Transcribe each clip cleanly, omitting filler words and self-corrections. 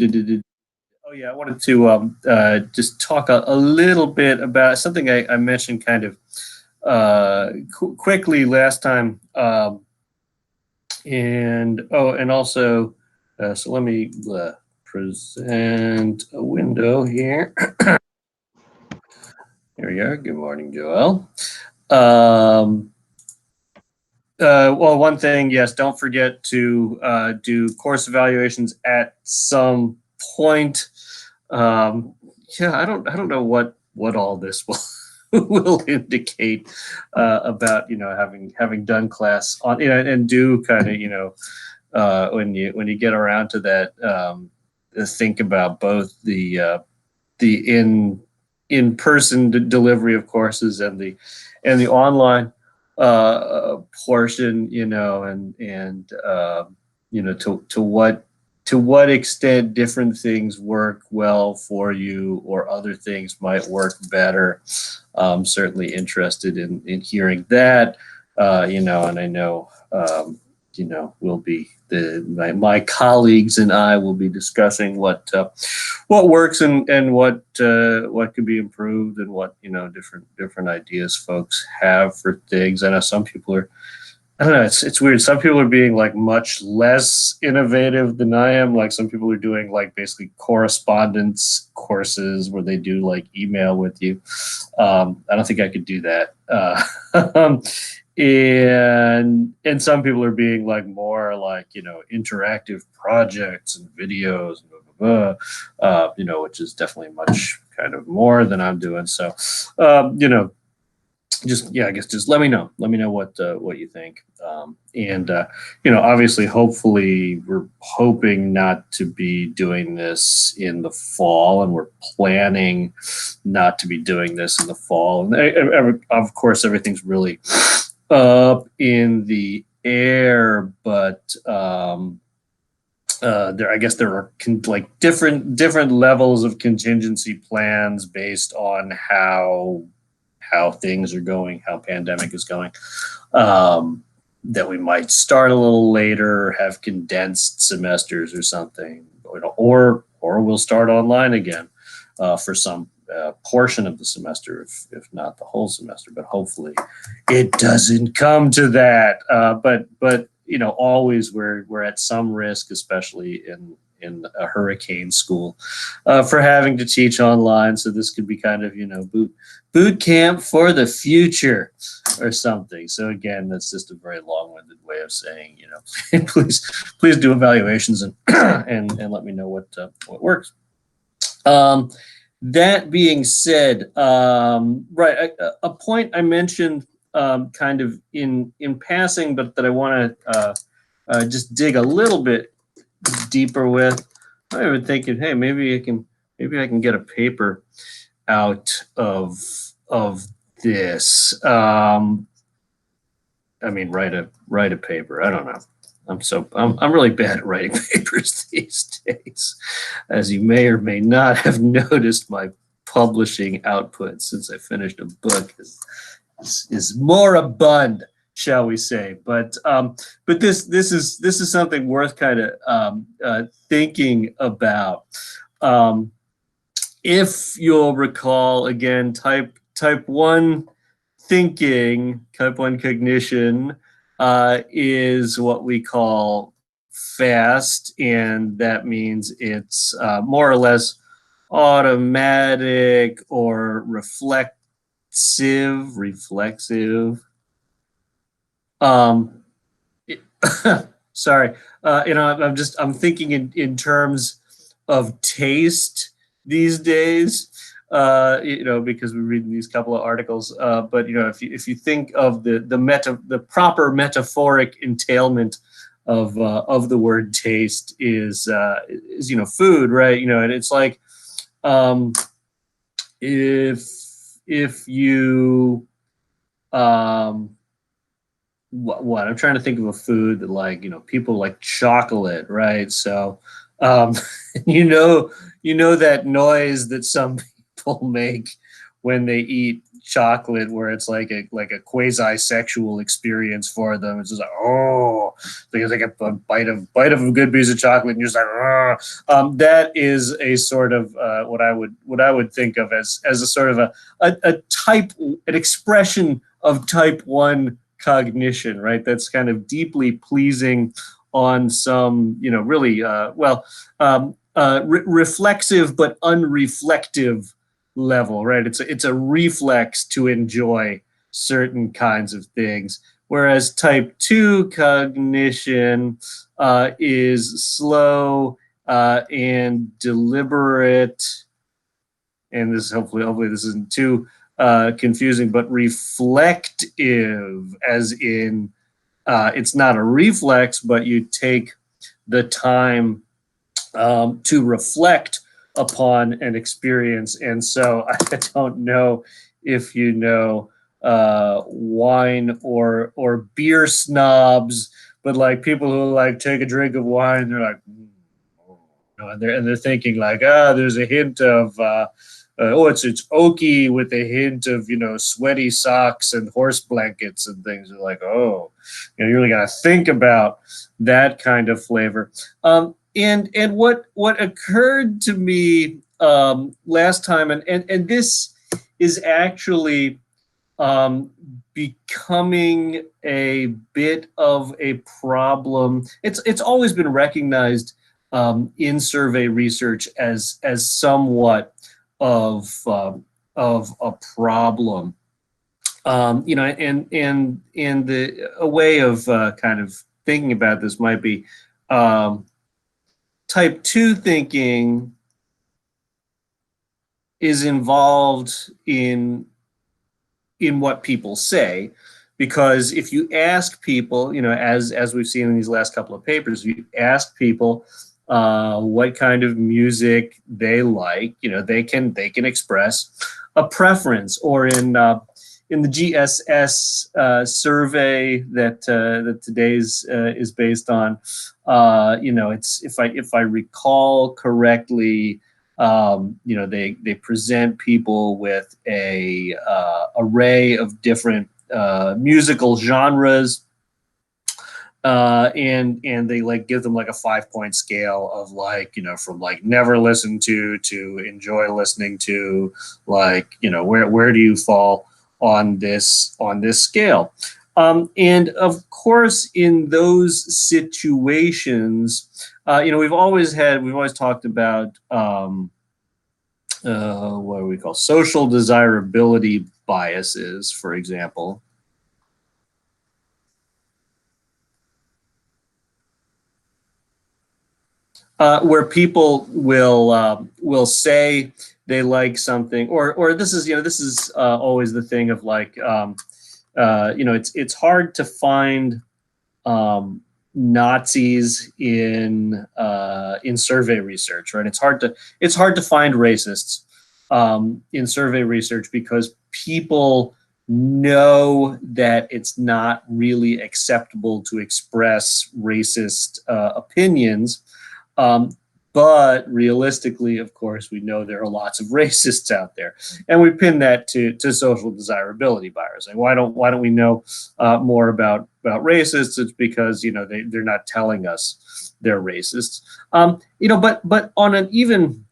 Oh yeah, I wanted to just talk a little bit about something I mentioned kind of quickly last time, and also, so let me present a window here. Here we go. Good morning, Joel. Well, one thing, yes, don't forget to do course evaluations at some point. Yeah, I don't know what all this will will indicate about having done class on and do kind of when you get around to that, think about both the in-person delivery of courses and the online portion, and to what extent different things work well for you or other things might work better. Certainly interested in hearing that, and I know, we'll be my colleagues and I will be discussing what works and what could be improved, and what different ideas folks have for things. I know some people are, I don't know, it's weird. Some people are being like much less innovative than I am. Like some people are doing like basically correspondence courses where they do like email with you. I don't think I could do that. And some people are being like more like interactive projects and videos and blah, blah, blah, which is definitely much kind of more than I'm doing. So I guess just let me know what you think. And obviously, hopefully we're hoping not to be doing this in the fall, and we're planning not to be doing this in the fall. And of course, everything's really up in the air, but I guess there are like different levels of contingency plans based on how things are going, how pandemic is going. That we might start a little later, have condensed semesters or something, or we'll start online again for some portion of the semester, if not the whole semester. But hopefully, it doesn't come to that. But always we're at some risk, especially in a hurricane school, for having to teach online. So this could be kind of boot camp for the future or something. So again, that's just a very long-winded way of saying please do evaluations and and let me know what works. That being said, right, a point I mentioned kind of in passing, but that I want to just dig a little bit deeper with. I've been thinking, hey, maybe I can get a paper out of this. I mean, write a paper. I don't know. I'm really bad at writing papers these days, as you may or may not have noticed. My publishing output since I finished a book is moribund, shall we say? But this is something worth kind of thinking about. If you'll recall, again, type 1 thinking, type 1 cognition is what we call fast, and that means it's more or less automatic or reflexive. Sorry, I'm thinking in terms of taste these days, because we're reading these couple of articles. But if you think of the proper metaphoric entailment of the word taste is food, right? And it's like if you what I'm trying to think of a food that people like chocolate, right? So you know that noise that some people make when they eat chocolate where it's like a quasi-sexual experience for them. It's just like, oh, because they get a bite of a good piece of chocolate, and you're just like, oh. That is a sort of what I would think of as a sort of an expression of type 1 cognition, right? That's kind of deeply pleasing on some, really reflexive but unreflective level, right? It's a reflex to enjoy certain kinds of things, whereas type 2 cognition is slow and deliberate, and this hopefully this isn't too confusing, but reflective, as in it's not a reflex, but you take the time to reflect upon an experience. And so I don't know if you know wine or beer snobs, but like people who like take a drink of wine, they're like, and they're thinking like, there's a hint of it's oaky with a hint of sweaty socks and horse blankets and things. They're like, oh, you really got to think about that kind of flavor. And what occurred to me last time, and this is actually becoming a bit of a problem. It's always been recognized in survey research as somewhat of a problem. And a way of kind of thinking about this might be type 2 thinking is involved in what people say, because if you ask people, as we've seen in these last couple of papers, you ask people what kind of music they like, they can express a preference. Or in the GSS survey that today's is based on, it's if I recall correctly, they present people with a array of different musical genres, and they like give them like a 5-point scale of like, from like never listened to enjoy listening to, like, where do you fall on this scale. And of course, in those situations, we've always talked about what do we call social desirability biases, for example. Where people will say they like something, or this is always the thing of like, it's hard to find Nazis in survey research, right? It's hard to find racists in survey research, because people know that it's not really acceptable to express racist opinions. But realistically, of course, we know there are lots of racists out there, and we pin that to social desirability bias. Like, why don't we know more about racists? It's because they're not telling us they're racists. But on an even,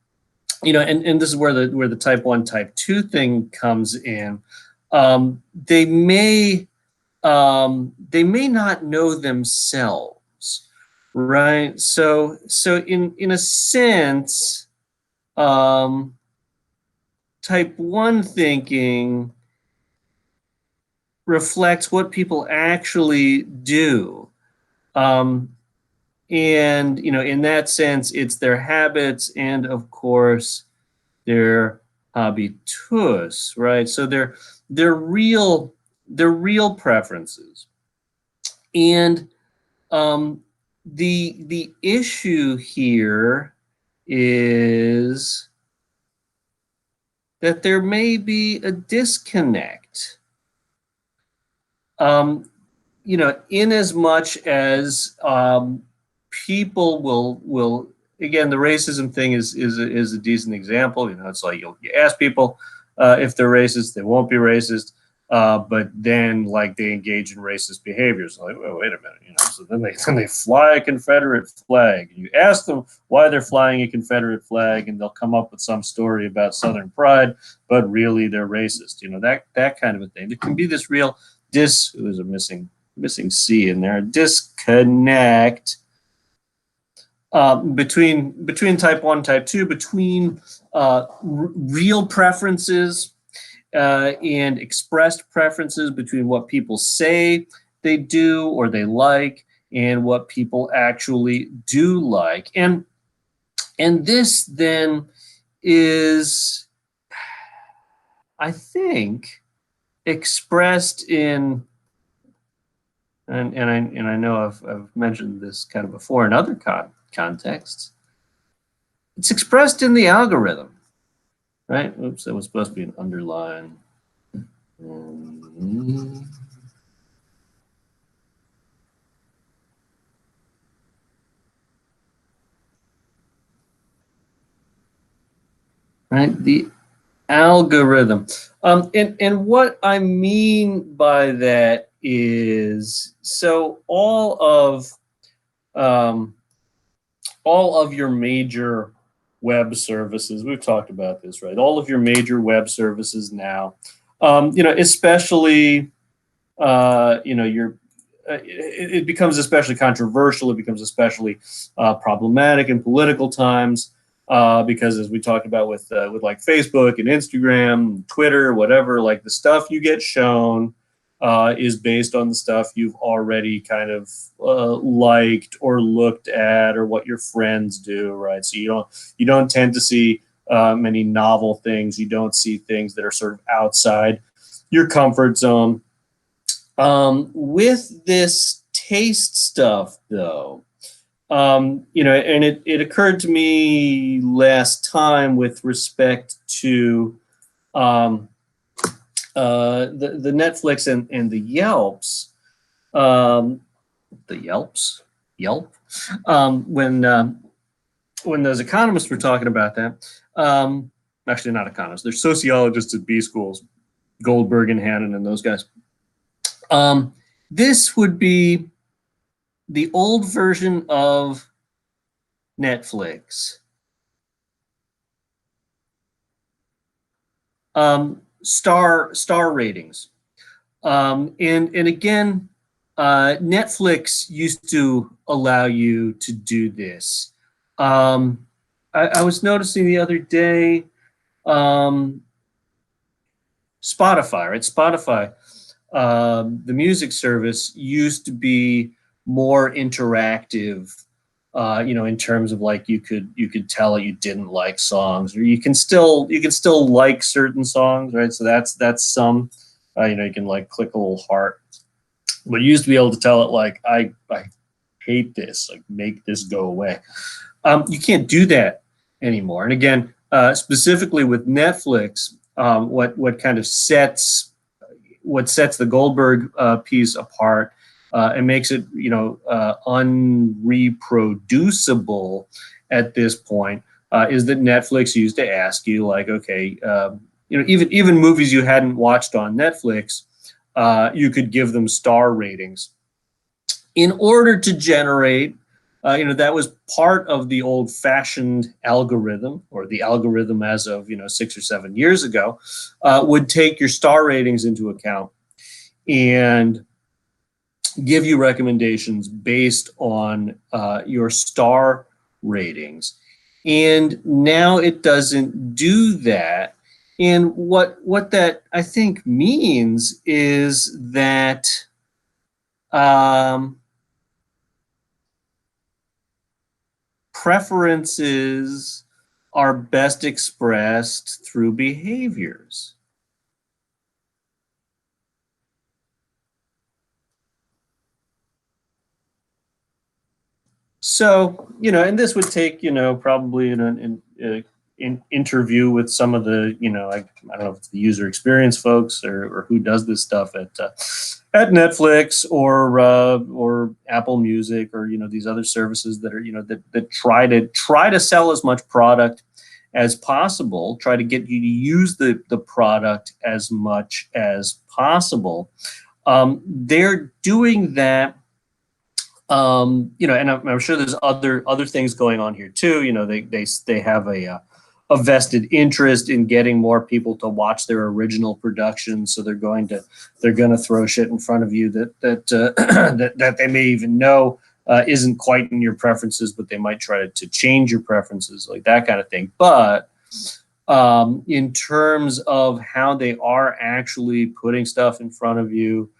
and this is where the type 1, type 2 thing comes in. They may not know themselves. Right. So in a sense, type 1 thinking reflects what people actually do. And, in that sense, it's their habits and, of course, their habitus, right? So they're real preferences. And the issue here is that there may be a disconnect. In as much as people will again, the racism thing is a decent example. It's like you ask people if they're racist, they won't be racist. But then, like, they engage in racist behaviors. Like, well, wait a minute, So then they fly a Confederate flag. You ask them why they're flying a Confederate flag, and they'll come up with some story about Southern pride, but really they're racist. That kind of a thing. There can be this real there's a missing C in there. Disconnect between type 1, type 2, between real preferences and expressed preferences, between what people say they do or they like and what people actually do like. And this then is, I think, expressed in, and I know I've mentioned this kind of before in other contexts. It's expressed in the algorithm, right? Oops, that was supposed to be an underline. Right, the algorithm. And what I mean by that is, so all of your major web services, we've talked about this, right? All of your major web services now, especially, it becomes especially controversial. It becomes especially problematic in political times because, as we talked about with like Facebook and Instagram, Twitter, whatever, like the stuff you get shown is based on the stuff you've already kind of liked or looked at, or what your friends do, right? So you don't tend to see many novel things. You don't see things that are sort of outside your comfort zone. With this taste stuff, though, and it occurred to me last time with respect to the Netflix and the Yelps, Yelp, when those economists were talking about that, actually not economists, they're sociologists at B schools, Goldberg and Hannon and those guys. This would be the old version of Netflix. Star ratings. And again, Netflix used to allow you to do this. I was noticing the other day, Spotify, right? Spotify, the music service, used to be more interactive, in terms of, like, you could tell it you didn't like songs, or you can still like certain songs, right? So that's some, you can, like, click a little heart, but you used to be able to tell it, like, I hate this, like, make this go away. You can't do that anymore. And again, specifically with Netflix, what kind of sets the Goldberg piece apart and makes it, unreproducible at this point, is that Netflix used to ask you, like, okay, even movies you hadn't watched on Netflix, you could give them star ratings in order to generate. That was part of the old-fashioned algorithm, or the algorithm as of 6 or 7 years ago, would take your star ratings into account and give you recommendations based on your star ratings. And now it doesn't do that. And what that, I think, means is that preferences are best expressed through behaviors. So, and this would take, probably an interview with some of the, I don't know if it's the user experience folks or who does this stuff at Netflix or Apple Music, or these other services that are that try to sell as much product as possible, try to get you to use the product as much as possible. They're doing that, and I'm sure there's other things going on here too. They have a vested interest in getting more people to watch their original productions, so they're going to throw shit in front of you that they may even know isn't quite in your preferences, but they might try to change your preferences, like that kind of thing. But in terms of how they are actually putting stuff in front of you,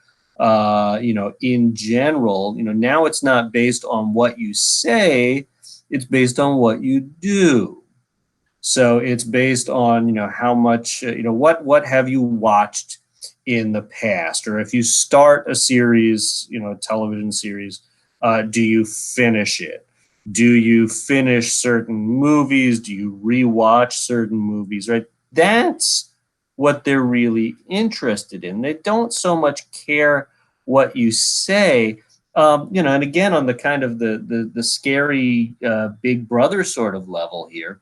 in general, now it's not based on what you say, it's based on what you do. So it's based on, how much, what have you watched in the past? Or if you start a series, a television series, do you finish it? Do you finish certain movies? Do you rewatch certain movies, right? That's what they're really interested in. They don't so much care what you say. And again, on the kind of the scary Big Brother sort of level here,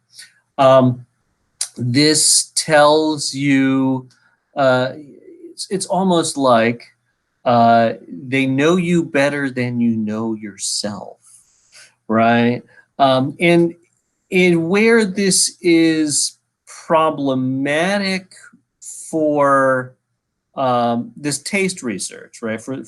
this tells you, it's almost like they know you better than you know yourself, right? And where this is problematic for this taste research, right? For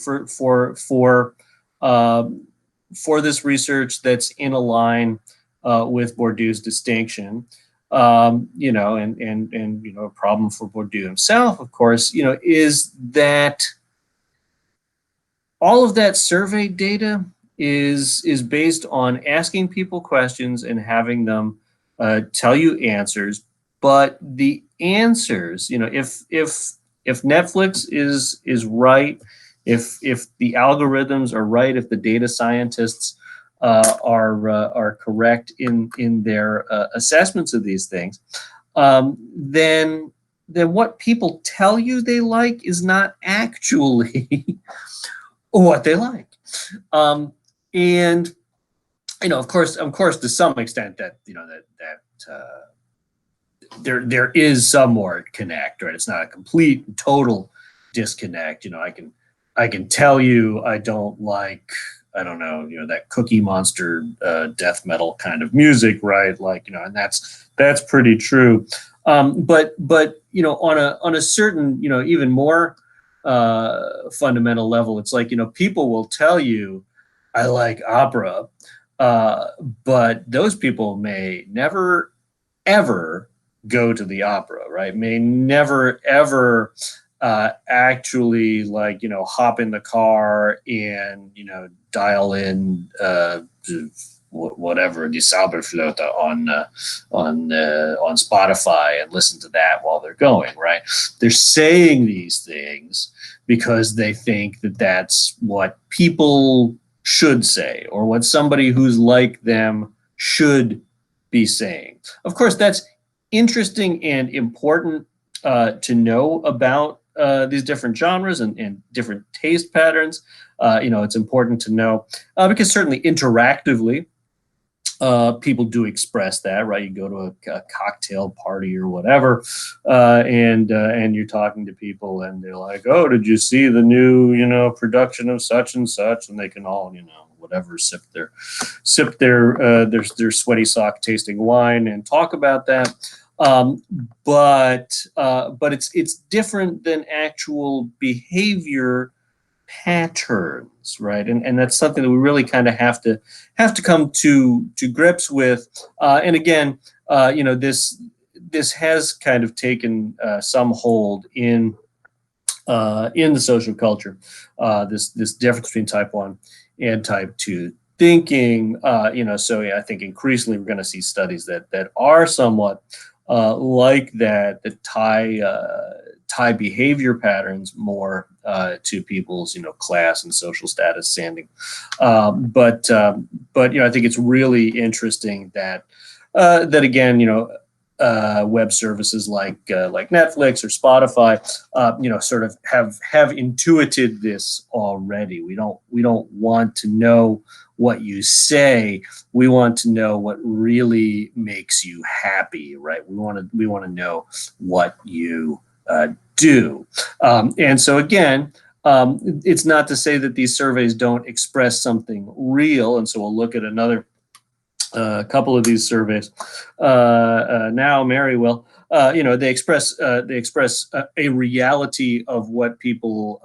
this research that's in a line with Bourdieu's distinction, and a problem for Bourdieu himself, of course, is that all of that survey data is based on asking people questions and having them tell you answers. But the answers, if Netflix is right, if the algorithms are right, if the data scientists are correct in their assessments of these things, then what people tell you they like is not actually what they like. And of course, to some extent that there is some more connect, right? It's not a complete and total disconnect. I can tell you I don't like, I don't know, that Cookie Monster death metal kind of music, right? And that's pretty true. But on a certain, even more fundamental level, it's like, people will tell you I like opera, but those people may never ever go to the opera, right? May never ever actually hop in the car and dial in whatever Die Zauberflöte on Spotify and listen to that while they're going, right? They're saying these things because they think that that's what people should say, or what somebody who's like them should be saying. Of course, that's interesting and important to know about these different genres and different taste patterns. It's important to know because certainly interactively, people do express that, right? You go to a cocktail party or whatever, and you're talking to people, and they're like, "Oh, did you see the new, production of such and such?" And they can all, whatever, sip their sweaty sock tasting wine and talk about that. But it's different than actual behavior patterns, right? And that's something that we really kind of have to come to grips with. And again, this has kind of taken some hold in the social culture. This difference between type 1 and type 2 thinking. So yeah, I think increasingly we're going to see studies that are somewhat like that tie behavior patterns more to people's class and social status standing. But I think it's really interesting that again web services like Netflix or Spotify sort of have intuited this already. We don't want to know what you say. We want to know what really makes you happy, right? We want to know what you do. And so again, it's not to say that these surveys don't express something real. And so we'll look at another couple of these surveys. Now, Mary will. They express a reality of what people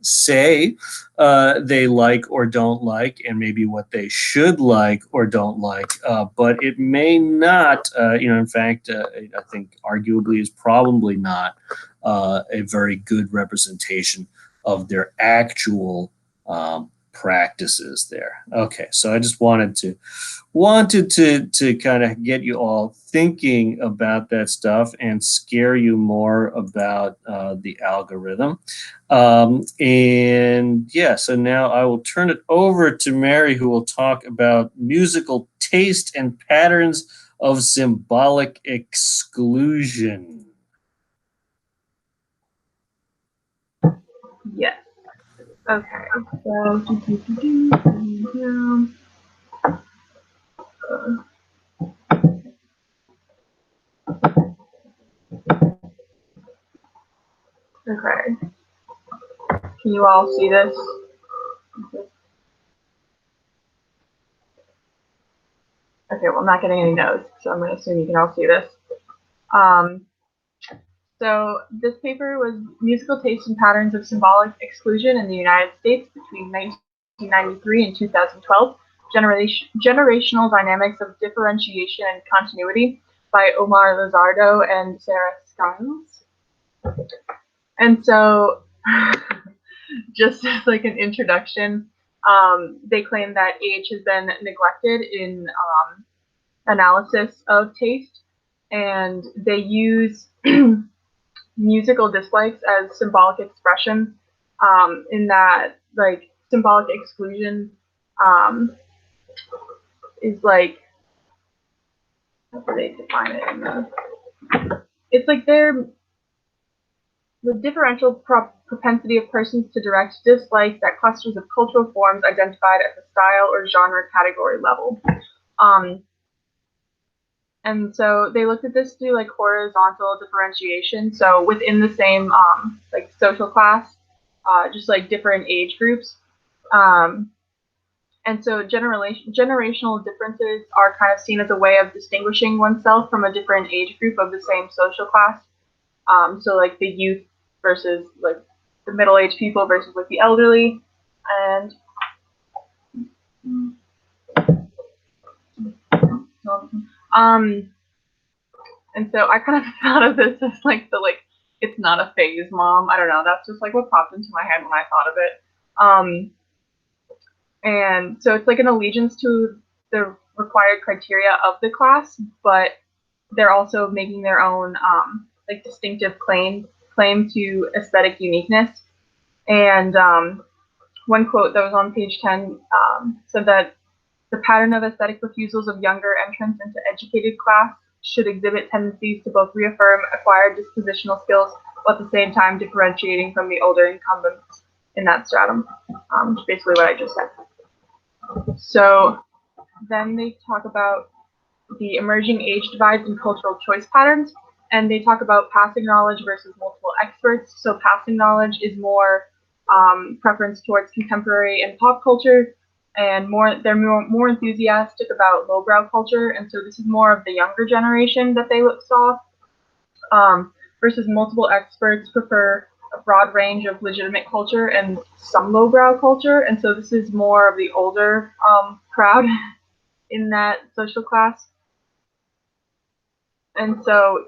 say they like or don't like, and maybe what they should like or don't like. But it may not. In fact, I think arguably is probably not a very good representation of their actual practices there. Okay, so I just wanted to kind of get you all thinking about that stuff and scare you more about the algorithm. And yeah, so now I will turn it over to Mary, who will talk about musical taste and patterns of symbolic exclusion. Yes. Okay. So, okay. Can you all see this? Okay, well, I'm not getting any notes, so I'm going to assume you can all see this. So this paper was Musical Taste and Patterns of Symbolic Exclusion in the United States between 1993 and 2012, Generational Dynamics of Differentiation and Continuity by Omar Lizardo and Sarah Skiles. And so, just as like an introduction, they claim that age has been neglected in analysis of taste, and they use musical dislikes as symbolic expression, in that like symbolic exclusion is like, how do they define it in it's like the differential propensity of persons to direct dislikes at clusters of cultural forms identified at the style or genre category level. And so they looked at this through like horizontal differentiation. So within the same like social class, just like different age groups. And so generational differences are kind of seen as a way of distinguishing oneself from a different age group of the same social class. So like the youth versus like the middle-aged people versus like the elderly. And and so I kind of thought of this as like it's not a phase, mom. I don't know. That's just like what popped into my head when I thought of it. And so it's like an allegiance to the required criteria of the class, but they're also making their own like distinctive claim to aesthetic uniqueness. And one quote that was on page 10 said that the pattern of aesthetic refusals of younger entrants into educated class should exhibit tendencies to both reaffirm acquired dispositional skills while at the same time differentiating from the older incumbents in that stratum, which is basically what I just said. So then they talk about the emerging age divides and cultural choice patterns, and they talk about passing knowledge versus multiple experts. So passing knowledge is more preference towards contemporary and pop culture, and they're more enthusiastic about lowbrow culture, and so this is more of the younger generation that they saw. Versus multiple experts prefer a broad range of legitimate culture and some lowbrow culture, and so this is more of the older crowd in that social class. And so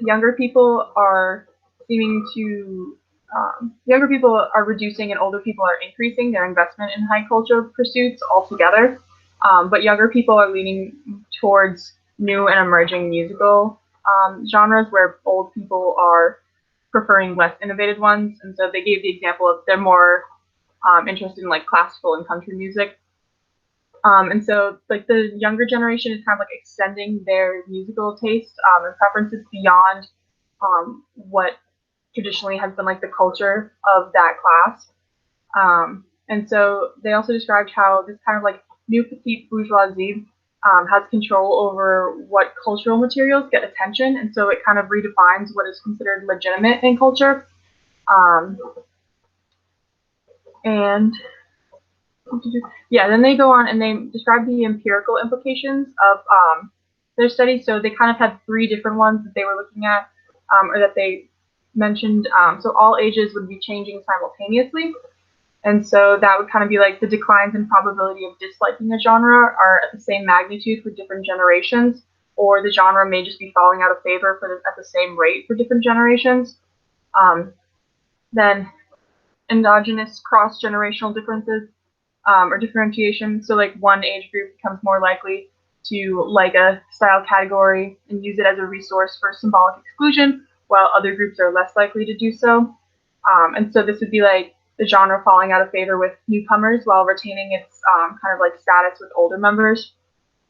younger people are reducing and older people are increasing their investment in high culture pursuits altogether. But younger people are leaning towards new and emerging musical genres, where old people are preferring less innovative ones. And so they gave the example of they're more interested in like classical and country music. And so like the younger generation is kind of like extending their musical taste and preferences beyond what traditionally has been like the culture of that class. And so they also described how this kind of like new petite bourgeoisie has control over what cultural materials get attention, and so it kind of redefines what is considered legitimate in culture. Um, and yeah, then they go on and they describe the empirical implications of their study. So they kind of had three different ones that they were looking at, or that they mentioned. So all ages would be changing simultaneously. And so that would kind of be like the declines in probability of disliking a genre are at the same magnitude for different generations, or the genre may just be falling out of favor at the same rate for different generations. Then endogenous cross-generational differences or differentiation. So like one age group becomes more likely to like a style category and use it as a resource for symbolic exclusion, while other groups are less likely to do so. And so this would be like the genre falling out of favor with newcomers while retaining its kind of like status with older members.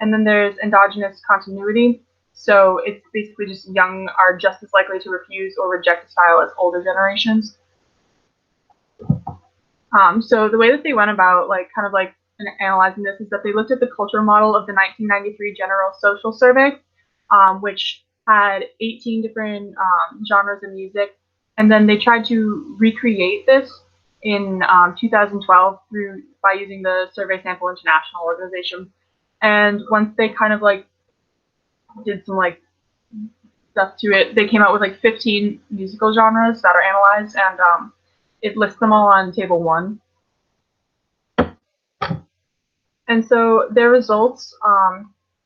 And then there's endogenous continuity. So it's basically just young are just as likely to refuse or reject a style as older generations. So the way that they went about like kind of like analyzing this is that they looked at the culture model of the 1993 General Social Survey, which had 18 different genres of music, and then they tried to recreate this in 2012 by using the Survey Sample International organization. And once they kind of like did some like stuff to it, they came out with like 15 musical genres that are analyzed, and it lists them all on table 1. And so their results,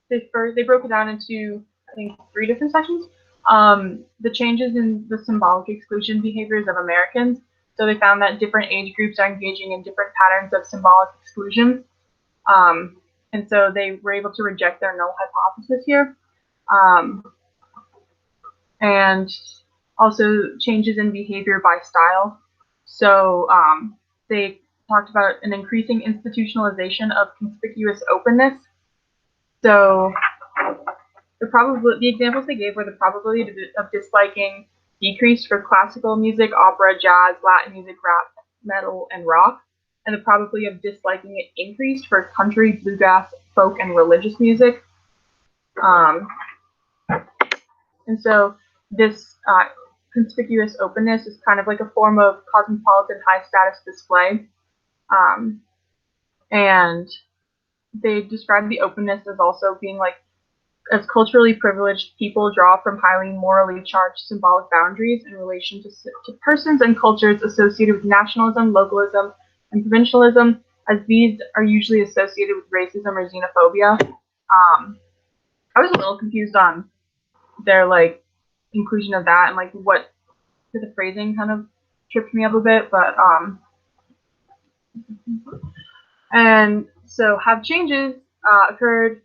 they broke it down into, I think, 3 different sections. The changes in the symbolic exclusion behaviors of Americans. So they found that different age groups are engaging in different patterns of symbolic exclusion. And so they were able to reject their null hypothesis here. And also changes in behavior by style. So they talked about an increasing institutionalization of conspicuous openness. So the examples they gave were the probability of disliking decreased for classical music, opera, jazz, Latin music, rap, metal, and rock, and the probability of disliking it increased for country, bluegrass, folk, and religious music. And so this conspicuous openness is kind of like a form of cosmopolitan high status display. And they describe the openness as also being like, as culturally privileged people draw from highly morally charged symbolic boundaries in relation to persons and cultures associated with nationalism, localism, and provincialism, as these are usually associated with racism or xenophobia. I was a little confused on their like inclusion of that and like what the phrasing kind of tripped me up a bit, but and so have changes occurred?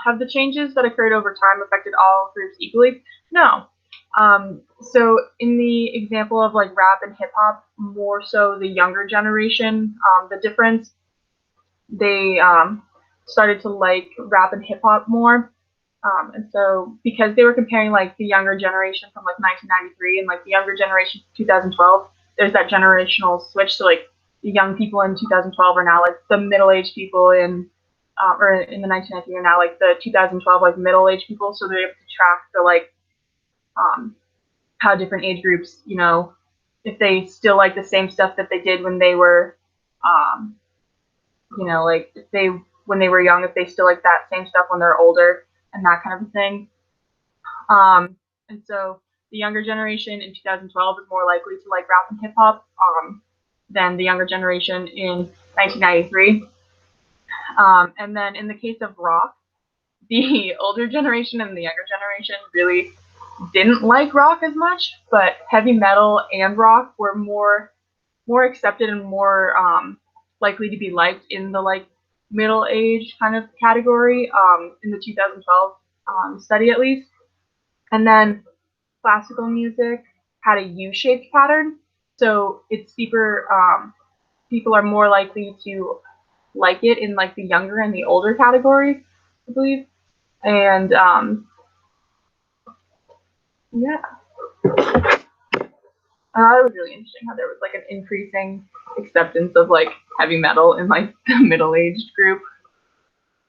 Have the changes that occurred over time affected all groups equally? No. So in the example of like rap and hip hop, more so the younger generation, the difference, they started to like rap and hip hop more. And so because they were comparing like the younger generation from like 1993 and like the younger generation 2012, there's that generational switch. So like the young people in 2012 are now like the middle-aged people or in the 1993 are now like the 2012 like middle-aged people. So they're able to track the like how different age groups, you know, if they still like the same stuff that they did when they were, you know, like if they when they were young, if they still like that same stuff when they're older and that kind of thing. And so the younger generation in 2012 is more likely to like rap and hip hop than the younger generation in 1993. And then in the case of rock, the older generation and the younger generation really didn't like rock as much, but heavy metal and rock were more accepted and more likely to be liked in the like middle age kind of category in the 2012 study at least. And then classical music had a U-shaped pattern, so it's steeper. People are more likely to like it in like the younger and the older category, I believe. And yeah. I thought it was really interesting how there was like an increasing acceptance of like heavy metal in like the middle-aged group.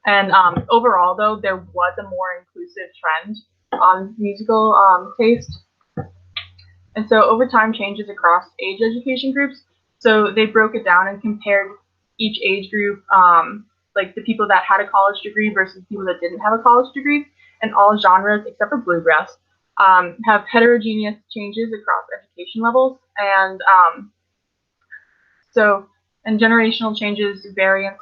And overall, though, there was a more inclusive trend on musical taste. And so over time, changes across age education groups. So they broke it down and compared each age group, like the people that had a college degree versus people that didn't have a college degree. And all genres, except for bluegrass, have heterogeneous changes across education levels. So, and generational changes vary in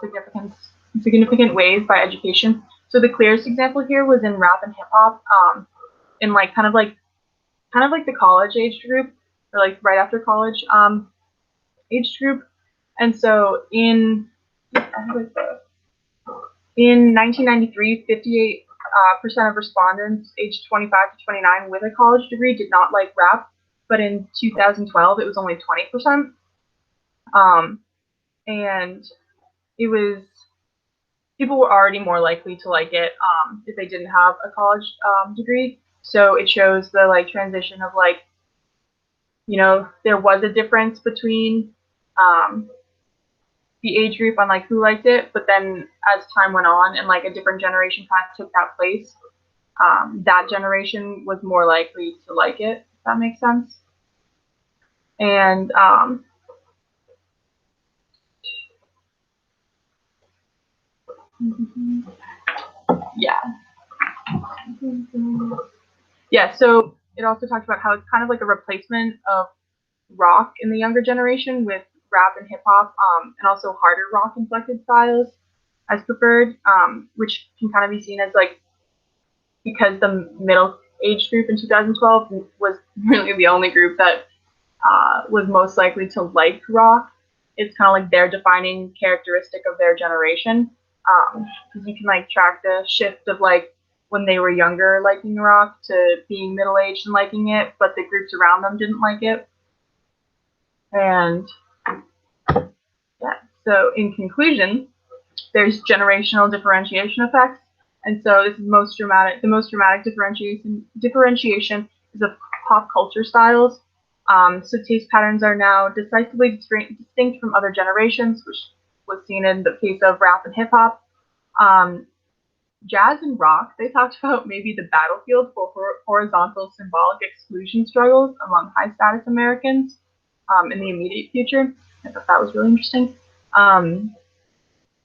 significant ways by education. So the clearest example here was in rap and hip hop, in like kind of like the college age group, or like right after college age group. And so in 1993, 58% of respondents aged 25 to 29 with a college degree did not like rap, but in 2012 it was only 20%. And it was people were already more likely to like it if they didn't have a college degree. So it shows the like transition of like, you know, there was a difference between the age group on like who liked it, but then as time went on and like a different generation kind of took that place, that generation was more likely to like it. If that makes sense. And yeah, yeah. So it also talks about how it's kind of like a replacement of rock in the younger generation with rap and hip hop, and also harder rock inflected styles as preferred, which can kind of be seen as like because the middle age group in 2012 was really the only group that was most likely to like rock. It's kind of like their defining characteristic of their generation. Because you can like track the shift of like when they were younger liking rock to being middle aged and liking it, but the groups around them didn't like it. And yeah, so in conclusion, there's generational differentiation effects. And so this is most dramatic. The most dramatic differentiation is of pop culture styles. So taste patterns are now decisively distinct from other generations, which was seen in the case of rap and hip hop. Jazz and rock, they talked about maybe the battlefield for horizontal symbolic exclusion struggles among high status Americans in the immediate future. I thought that was really interesting.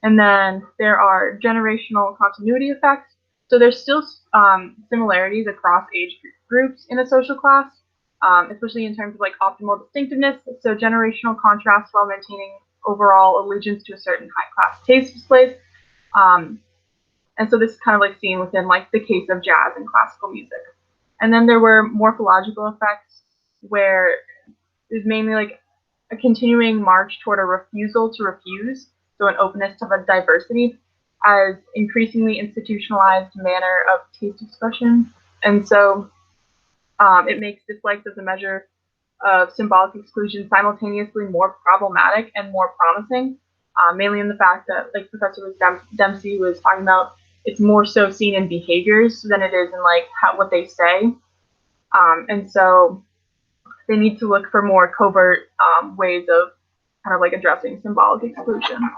And then there are generational continuity effects. So there's still similarities across age groups in a social class, especially in terms of like optimal distinctiveness. So generational contrast while maintaining overall allegiance to a certain high class taste displays. And so this is kind of like seen within like the case of jazz and classical music. And then there were morphological effects where it was mainly like a continuing march toward a refusal to refuse, so an openness to diversity as increasingly institutionalized manner of taste expression. And so it makes dislikes as a measure of symbolic exclusion simultaneously more problematic and more promising, mainly in the fact that, like Professor Dempsey was talking about, it's more so seen in behaviors than it is in like what they say. And so they need to look for more covert ways of kind of like addressing symbolic exclusion.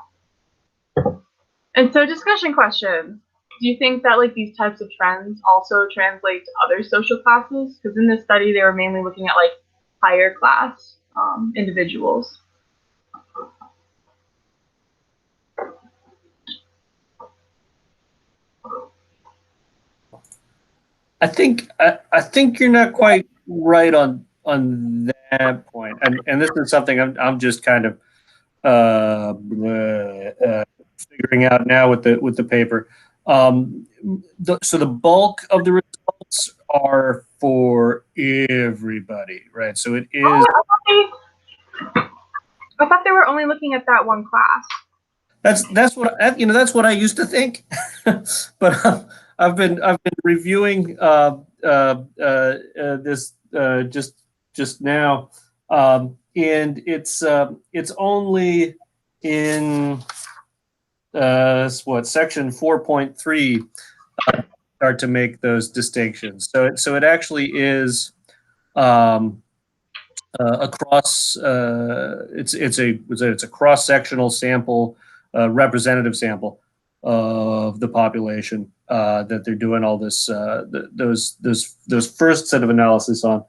And so discussion questions. Do you think that like these types of trends also translate to other social classes? Because in this study, they were mainly looking at like higher class individuals. I think you're not quite right on that point, and this is something I'm just kind of figuring out now with the paper. So the bulk of the results are for everybody, right? So it is. I thought they were only looking at that one class. That's what that's what I used to think, but I've been reviewing this just now, and it's only in section 4.3 start to make those distinctions. So it actually is across. It's a cross sectional sample, representative sample of the population that they're doing all this those first set of analysis on.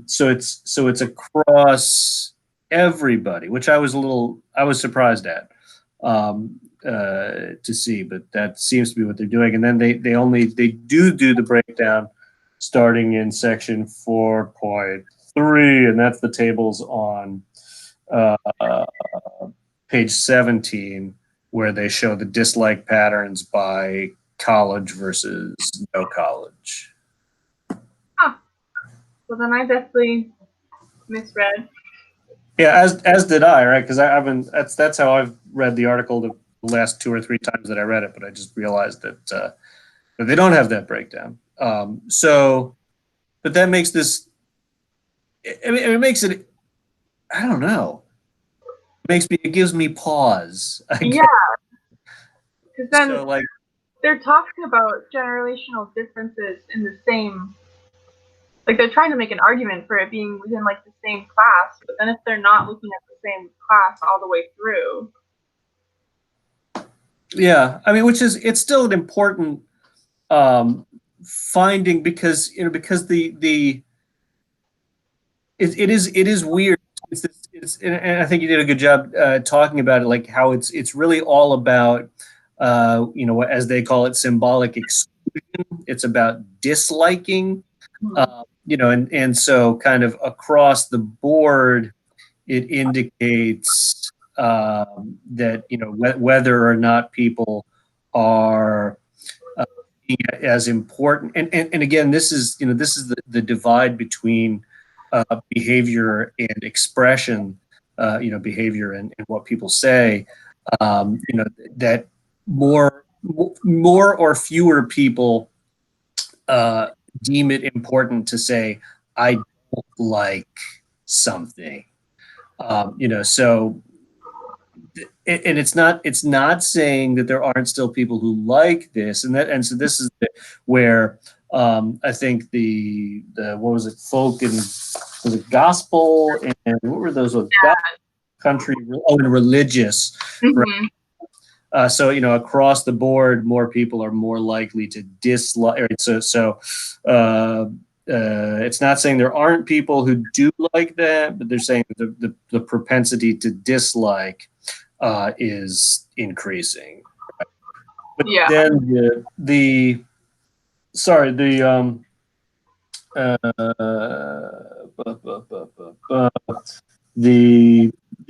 So it's across everybody, which I was surprised at to see, but that seems to be what they're doing. And then they do the breakdown starting in section 4.3, and that's the tables on uh, page 17, where they show the dislike patterns by college versus no college. Huh. Well, then I definitely misread. Yeah, as did I, right? Because I've been that's how I've read the article the last 2 or 3 times that I read it, but I just realized that they don't have that breakdown. But that makes this. I mean, it makes it. I don't know. It gives me pause. Yeah, because then So like they're talking about generational differences in the same. Like they're trying to make an argument for it being within like the same class, but then if they're not looking at the same class all the way through. yeah, I mean, it's still an important finding, because it is weird. And I think you did a good job talking about it, like how it's really all about as they call it, symbolic exclusion. It's about disliking, and so kind of across the board, it indicates that whether or not people are as important. And again, this is the divide between behavior and expression, behavior and what people say, that more or fewer people deem it important to say, I don't like something. So, and it's not saying that there aren't still people who like this, and so this is where I think the what was it, folk and was it gospel, and what were those? Yeah. Country, and religious. Mm-hmm. Right? So across the board, more people are more likely to dislike. Right? So it's not saying there aren't people who do like that, but they're saying that the propensity to dislike is increasing. But yeah. then the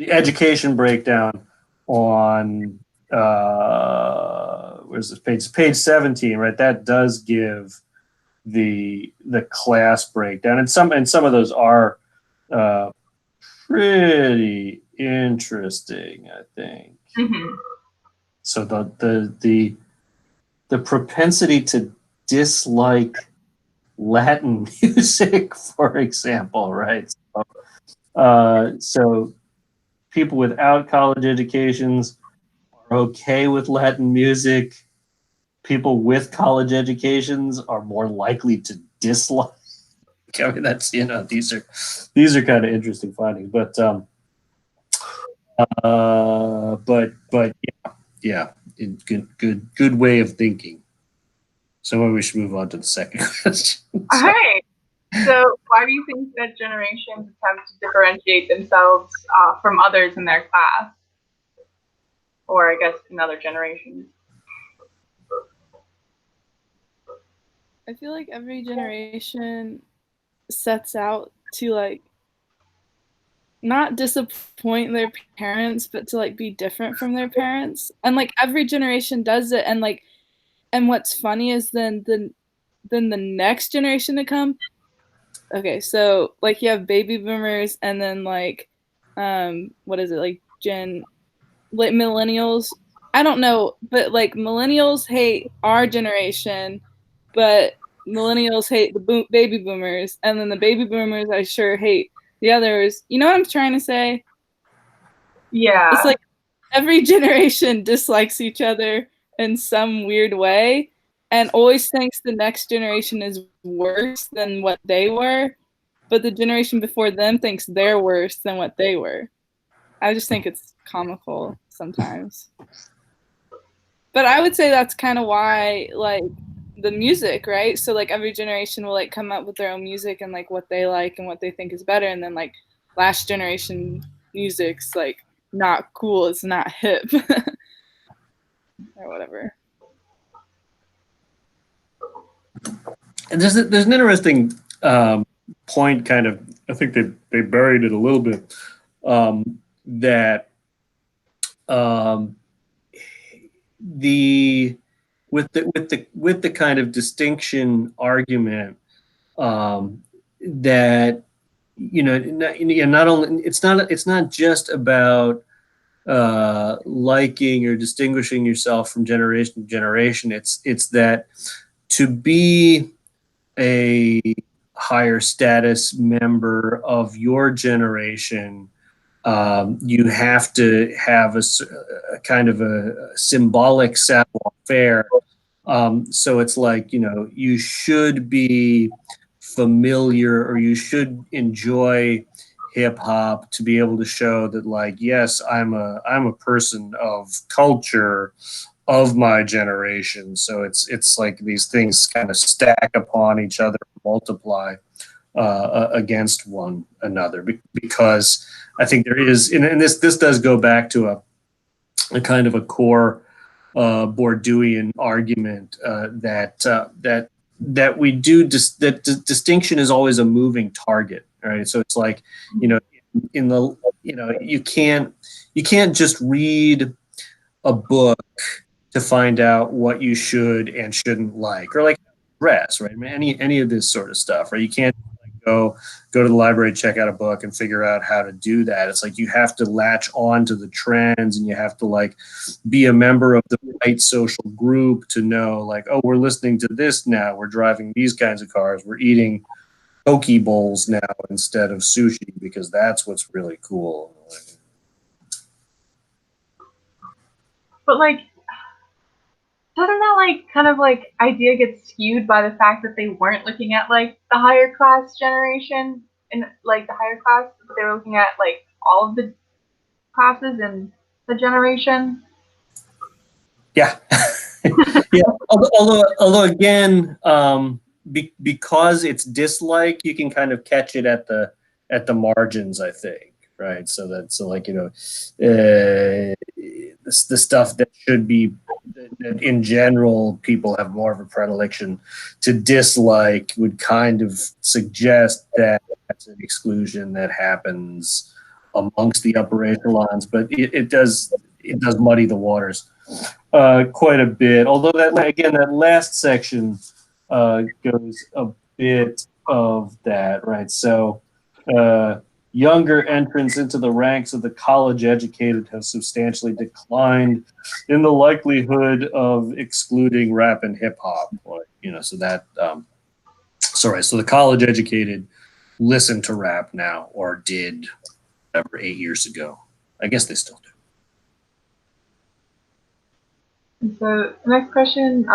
education breakdown on where's this page 17, right? That does give the class breakdown, and some of those are pretty interesting, I think. Mm-hmm. So the propensity to dislike Latin music, for example, right? So people without college educations are okay with Latin music. People with college educations are more likely to dislike. I mean, that's these are kind of interesting findings, but yeah, good way of thinking. So maybe we should move on to the second question. All right. So why do you think that generations attempt to differentiate themselves from others in their class? Or I guess in other generations? I feel like every generation sets out to like not disappoint their parents, but to like be different from their parents. And like every generation does it, and what's funny is then the next generation to come. Okay, so like you have baby boomers, and then like what is it, like like millennials? I don't know, but like millennials hate our generation, but millennials hate the baby boomers, and then the baby boomers I sure hate the others. You know what I'm trying to say? Yeah. It's like every generation dislikes each other in some weird way and always thinks the next generation is worse than what they were. but the generation before them thinks they're worse than what they were. I just think it's comical sometimes. But I would say that's kind of why, like, the music, right? So like every generation will like come up with their own music and like what they like and what they think is better, and then like last generation music's like not cool, it's not hip or whatever. And there's an interesting point, kind of. I think they buried it a little bit. That the with the kind of distinction argument, that not only it's not just about liking or distinguishing yourself from generation to generation. It's that to be a higher status member of your generation, you have to have a kind of a symbolic savoir-faire. So it's like, you should be familiar, or you should enjoy hip hop to be able to show that, like, yes, I'm a person of culture of my generation. So it's like these things kind of stack upon each other, multiply against one another, because I think there is, and this does go back to a kind of a core Bourdieuian argument, that we do that distinction is always a moving target, right? So it's like, in the you can't just read a book to find out what you should and shouldn't like, or like dress, right? I mean, any of this sort of stuff, right? You can't like go to the library, check out a book, and figure out how to do that. It's like you have to latch on to the trends, and you have to like be a member of the right social group to know, like, oh, we're listening to this now, we're driving these kinds of cars, we're eating poke bowls now instead of sushi, because that's what's really cool. But like, doesn't that like kind of like idea get skewed by the fact that they weren't looking at like the higher class generation and like the higher class, but they were looking at like all of the classes in the generation? Yeah. Yeah. Although again, because it's dislike, you can kind of catch it at the margins, I think. Right. So like, the stuff that should be, that in general people have more of a predilection to dislike, would kind of suggest that that's an exclusion that happens amongst the upper echelons, but it does muddy the waters quite a bit. Although that last section goes a bit of that, right? So younger entrants into the ranks of the college educated have substantially declined in the likelihood of excluding rap and hip hop. So that so the college educated listen to rap now, or did, whatever, 8 years ago. I guess they still do. And so the next question,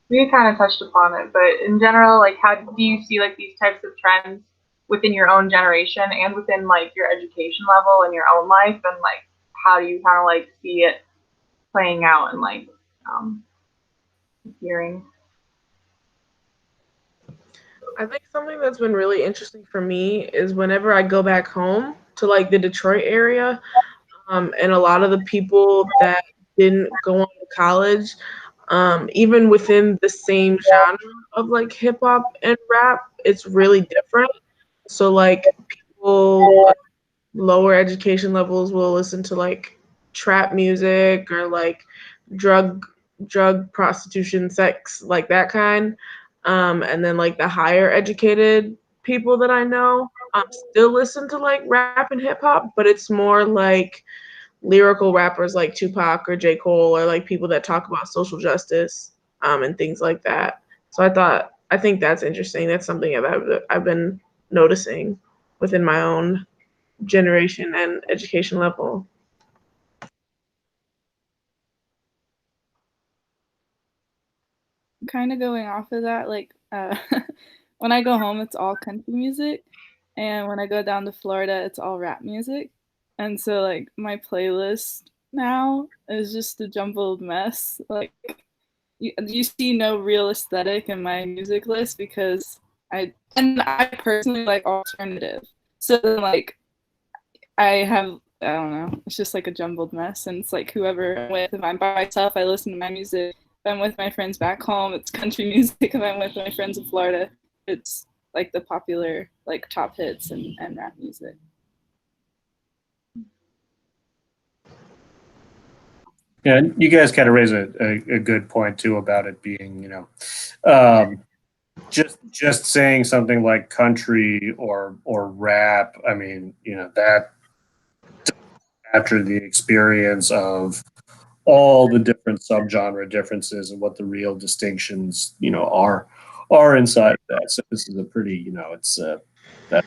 we kind of touched upon it, but in general, like, how do you see like these types of trends within your own generation and within like your education level and your own life, and like how do you kind of like see it playing out and like hearing? I think something that's been really interesting for me is whenever I go back home to like the Detroit area, and a lot of the people that didn't go on to college, even within the same genre of like hip hop and rap, it's really different. So like people lower education levels will listen to like trap music or like drug prostitution, sex, like that kind. And then like the higher educated people that I know still listen to like rap and hip hop, but it's more like lyrical rappers like Tupac or J. Cole, or like people that talk about social justice and things like that. So I think that's interesting. That's something I've been noticing within my own generation and education level. Kind of going off of that, like when I go home, it's all country music, and when I go down to Florida, it's all rap music. And so like my playlist now is just a jumbled mess. Like you see no real aesthetic in my music list because I personally like alternative. So then like I don't know, it's just like a jumbled mess, and it's like whoever I'm with. If I'm by myself, I listen to my music. If I'm with my friends back home, it's country music. If I'm with my friends in Florida, it's like the popular like top hits and rap music. Yeah, you guys kind of raise a good point too about it being, um, just saying something like country or rap. I mean, that after the experience of all the different subgenre differences and what the real distinctions, are inside of that. So this is a pretty, it's that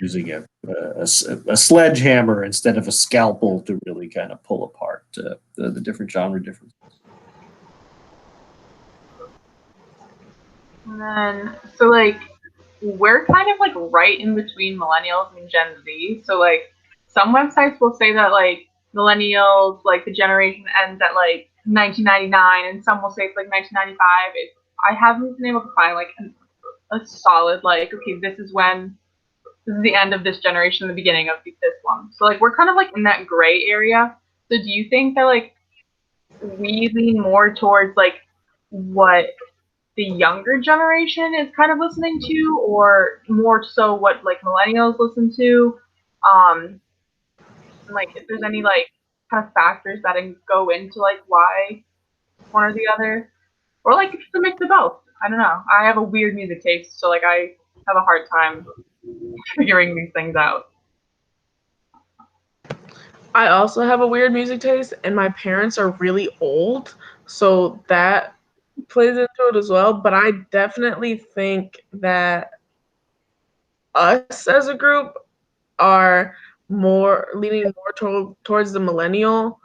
using a sledgehammer instead of a scalpel to really kind of pull apart the different genre differences. And then, so like, we're kind of like right in between millennials and Gen Z. So like, some websites will say that like millennials, like the generation ends at like 1999, and some will say it's like 1995. I haven't been able to find like a solid like, okay, this is the end of this generation, the beginning of this one. So like, we're kind of like in that gray area. So do you think that like we lean more towards like what the younger generation is kind of listening to, or more so what like millennials listen to? And like if there's any like kind of factors that go into like why one or the other, or like it's a mix of both. I don't know. I have a weird music taste, so like I have a hard time figuring these things out. I also have a weird music taste, and my parents are really old, so that plays into it as well. But I definitely think that us as a group are more leaning more towards the millennial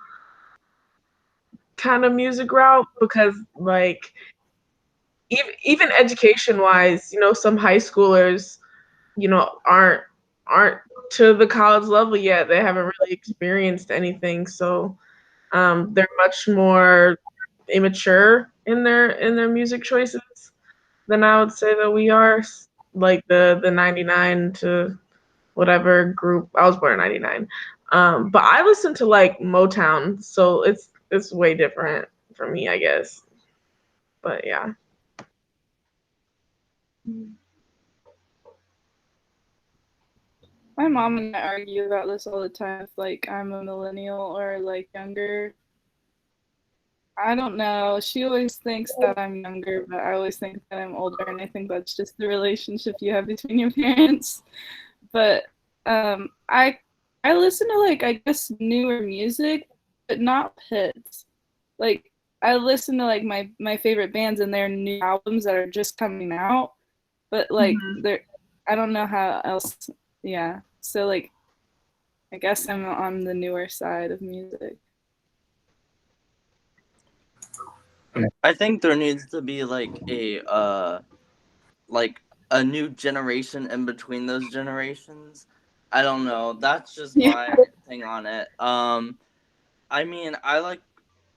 kind of music route because, like, even education wise, some high schoolers, aren't to the college level yet. They haven't really experienced anything, so they're much more immature in their music choices than I would say that we are. Like the 99 to whatever group. I was born in 99. But I listen to like Motown, so it's way different for me, I guess. But yeah. My mom and I argue about this all the time. If like I'm a millennial or like younger, I don't know. She always thinks that I'm younger, but I always think that I'm older, and I think that's just the relationship you have between your parents. But I listen to like I guess newer music, but not hits. Like I listen to like my favorite bands and their new albums that are just coming out, but like they're I don't know how else. Yeah, so like I guess I'm on the newer side of music. I think there needs to be like a new generation in between those generations. I don't know. That's just my thing on it. I mean, I like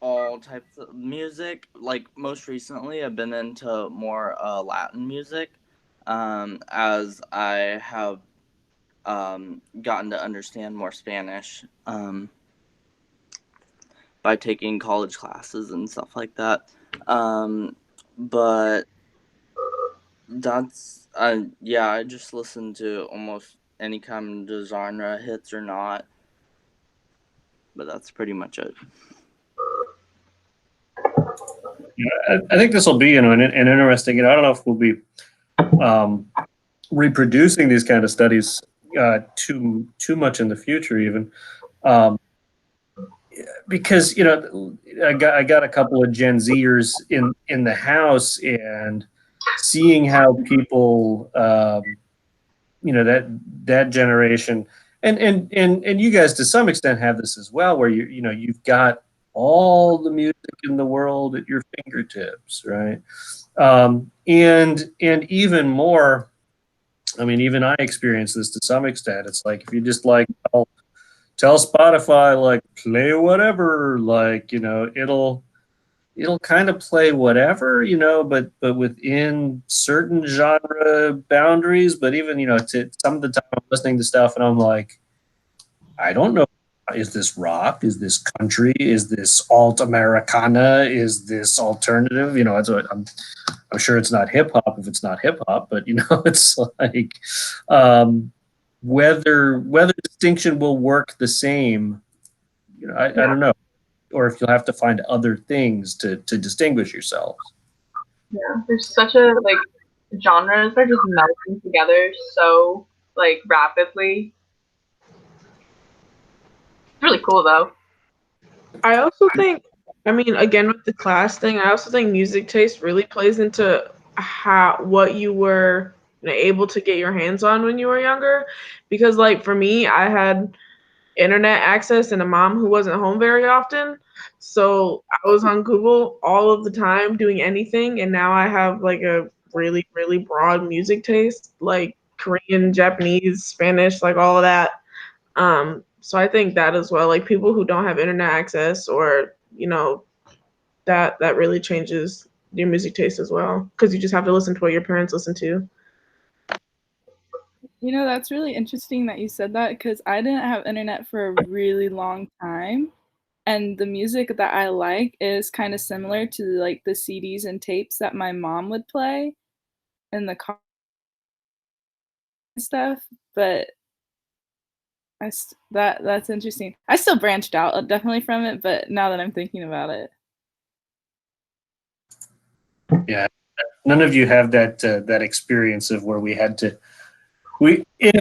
all types of music. Like most recently, I've been into more Latin music, as I have gotten to understand more Spanish by taking college classes and stuff like that. But that's yeah, I just listen to almost any kind of genre, hits or not. But that's pretty much it. Yeah, I think this will be, an interesting. I don't know if we'll be reproducing these kind of studies too much in the future, even because I got a couple of Gen Zers in the house, and seeing how people that generation and you guys to some extent have this as well, where you've got all the music in the world at your fingertips, right? And even more, I mean, even I experience this to some extent. It's like if you just like tell Spotify like play whatever, like it'll kind of play whatever, but within certain genre boundaries. But even some of the time I'm listening to stuff and I'm like, I don't know. Is this rock? Is this country? Is this alt Americana? Is this alternative? I'm sure it's not hip hop if it's not hip hop, but it's like whether distinction will work the same. I don't know, or if you'll have to find other things to distinguish yourselves. Yeah, there's such a genres are just melting together so rapidly. It's really cool though. I also think, I mean, again with the class thing, I also think music taste really plays into what you were able to get your hands on when you were younger. Because like for me, I had internet access and a mom who wasn't home very often. So I was on Google all of the time doing anything, and now I have like a really, really broad music taste, like Korean, Japanese, Spanish, like all of that. So I think that as well, like people who don't have internet access or that really changes your music taste as well, because you just have to listen to what your parents listen to. That's really interesting that you said that because I didn't have internet for a really long time. And the music that I like is kind of similar to like the CDs and tapes that my mom would play in the car and stuff. But that's interesting. I still branched out definitely from it, but now that I'm thinking about it. Yeah, none of you have that experience of where we had to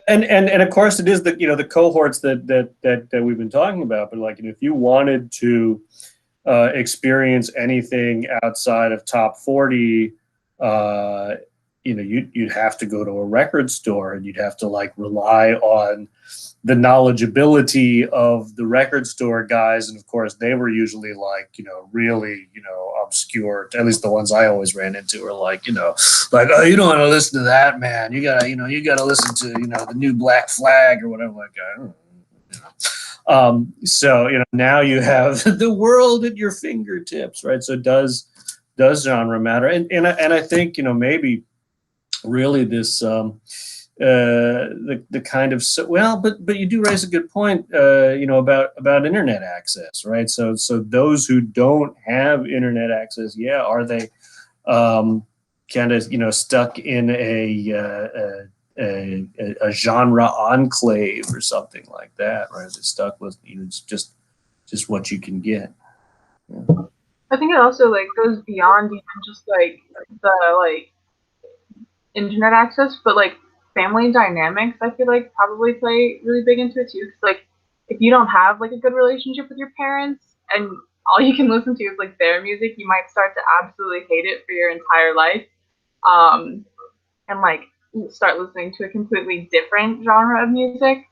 and of course it is the cohorts that we've been talking about, but like if you wanted to experience anything outside of top 40, you'd have to go to a record store and you'd have to like rely on the knowledgeability of the record store guys, and of course they were usually like really obscure. At least the ones I always ran into were like oh, you don't want to listen to that, man. You gotta listen to the new Black Flag or whatever. Like I don't know. So now you have the world at your fingertips, right? So does genre matter? And I think maybe really this the kind of but you do raise a good point about internet access, right? So those who don't have internet access, are they kind of stuck in a genre enclave or something like that, right? They're stuck with it's just what you can get. Yeah. I think it also goes beyond even just the internet access, but family dynamics. I feel like probably play really big into it too. Because if you don't have a good relationship with your parents and all you can listen to is their music, you might start to absolutely hate it for your entire life. And start listening to a completely different genre of music.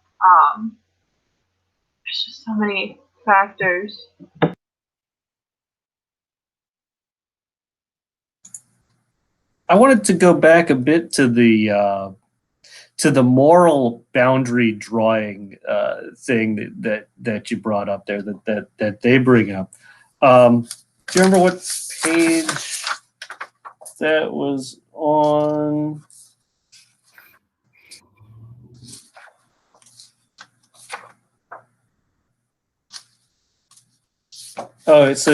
There's just so many factors. I wanted to go back a bit to the moral boundary drawing thing that you brought up there that they bring up. Do you remember what page that was on? Oh, it's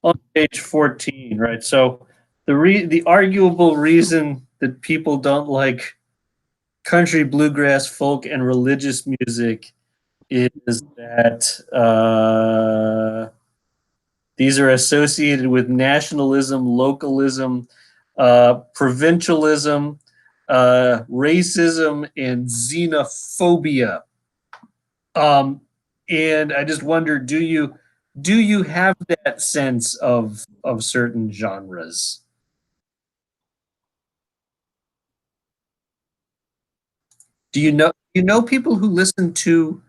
on page 14, right? So the arguable reason that people don't like country, bluegrass, folk, and religious music is that these are associated with nationalism, localism, provincialism, racism, and xenophobia. And I just wonder, do you have that sense of certain genres? Do you know people who listen to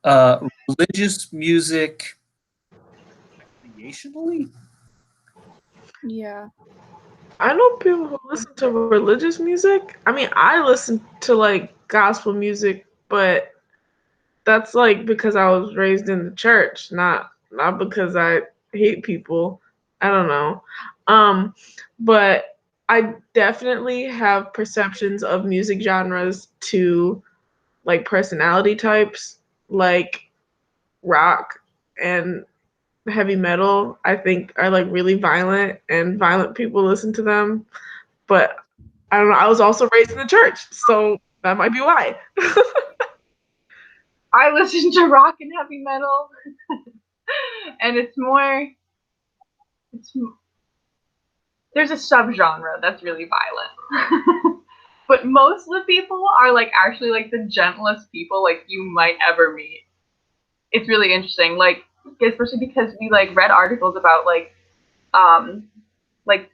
religious music recreationally? Yeah. I know people who listen to religious music. I mean, I listen to like gospel music, but that's like because I was raised in the church, not because I hate people. I don't know. But I definitely have perceptions of music genres to like personality types, like rock and heavy metal. I think are like really violent, and violent people listen to them. But I don't know. I was also raised in the church, so that might be why. I listen to rock and heavy metal, and it's more. It's there's a subgenre that's really violent. But most of the people are like actually like the gentlest people like you might ever meet. It's really interesting, like especially because we like read articles about um like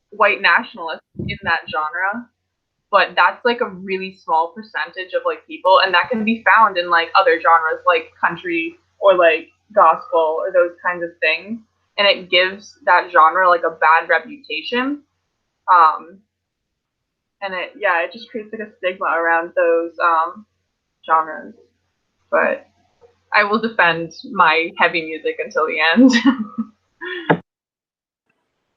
white nationalists in that genre, but that's like a really small percentage of like people, and that can be found in like other genres like country or like gospel or those kinds of things, and it gives that genre like a bad reputation. um and it just creates like a stigma around those genres, but I will defend my heavy music until the end.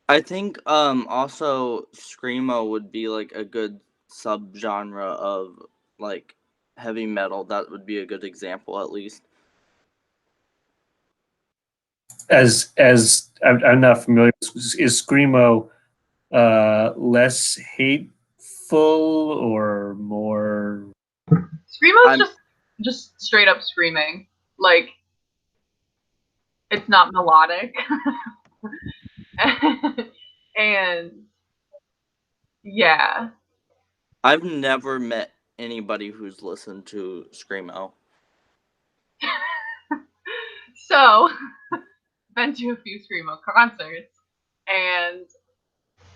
I think also screamo would be like a good subgenre of like heavy metal. That would be a good example, at least. As I'm not familiar, is screamo less hateful or more? Screamo's just straight up screaming. Like it's not melodic. And yeah. I've never met anybody who's listened to screamo. So been to a few screamo concerts, and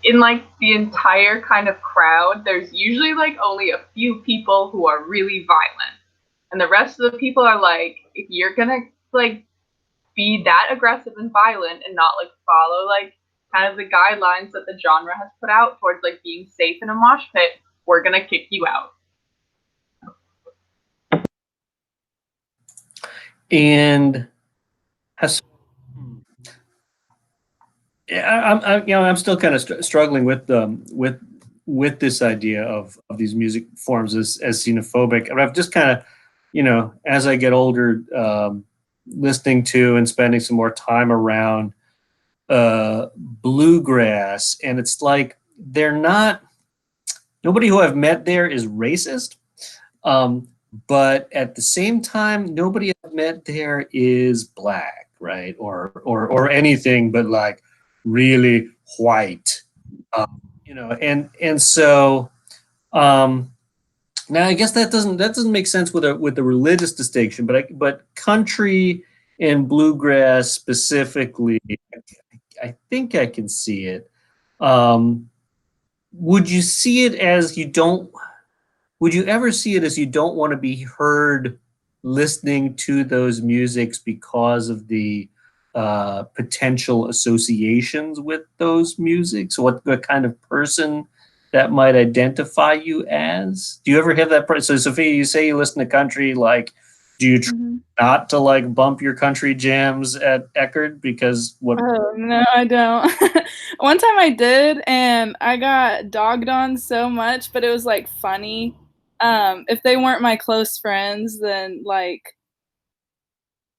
in like the entire kind of crowd, there's usually like only a few people who are really violent. And the rest of the people are like, if you're gonna like be that aggressive and violent and not like follow like kind of the guidelines that the genre has put out towards like being safe in a mosh pit, we're gonna kick you out. And has I'm still kind of struggling with this idea of these music forms as xenophobic. And I've just kind of, as I get older, listening to and spending some more time around bluegrass, and it's like they're not. Nobody who I've met there is racist, um, but at the same time, nobody I've met there is black, right, or anything but like really white, and so um, now I guess that doesn't make sense with a religious distinction, but country and bluegrass specifically, I think I can see it. Um, would you see it as you don't? Would you ever see it as you don't want to be heard listening to those musics because of the potential associations with those musics? What kind of person that might identify you as? Do you ever have that? So, Sophia, you say you listen to country. Like, do you try not to like bump your country jams at Eckerd because what? Oh, no, I don't. One time I did, and I got dogged on so much, but it was like funny. If they weren't my close friends, then like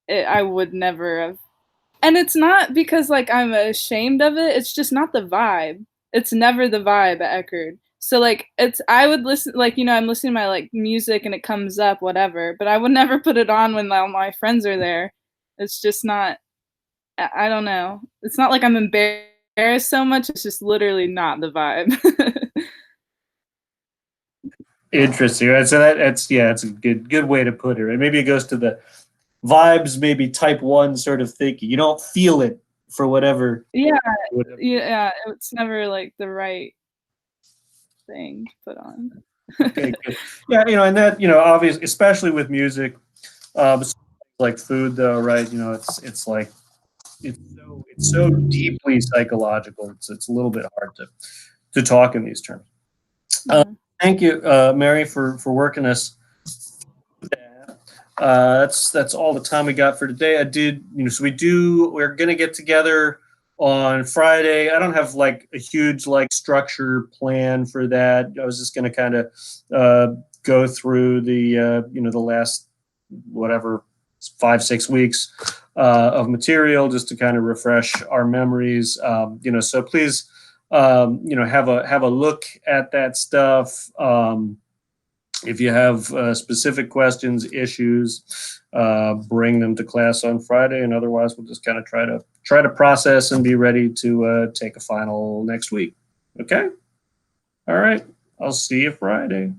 I would never have. And it's not because like I'm ashamed of it. It's just not the vibe. It's never the vibe at Eckerd. So like I would listen, like, I'm listening to my like music and it comes up, whatever. But I would never put it on when all my friends are there. It's just not. I don't know. It's not like I'm embarrassed so much. It's just literally not the vibe. Interesting. Right? So that's a good way to put it. Right? Maybe it goes to the vibes, maybe type 1 sort of thinking. You don't feel it for whatever. Yeah. It's never like the right thing to put on. Okay, good. Yeah, and that, obviously, especially with music, like food, though, right? It's like it's so so deeply psychological. It's a little bit hard to talk in these terms. Thank you, Mary, for working us. That's all the time we got for today. So we're gonna get together on Friday. I don't have like a huge like structure plan for that. I was just gonna kind of go through the the last whatever 5-6 weeks of material just to kind of refresh our memories. So please have a look at that stuff. If you have specific questions, issues, bring them to class on Friday, and otherwise we'll just kind of try to process and be ready to take a final next week. Okay? All right. I'll see you Friday.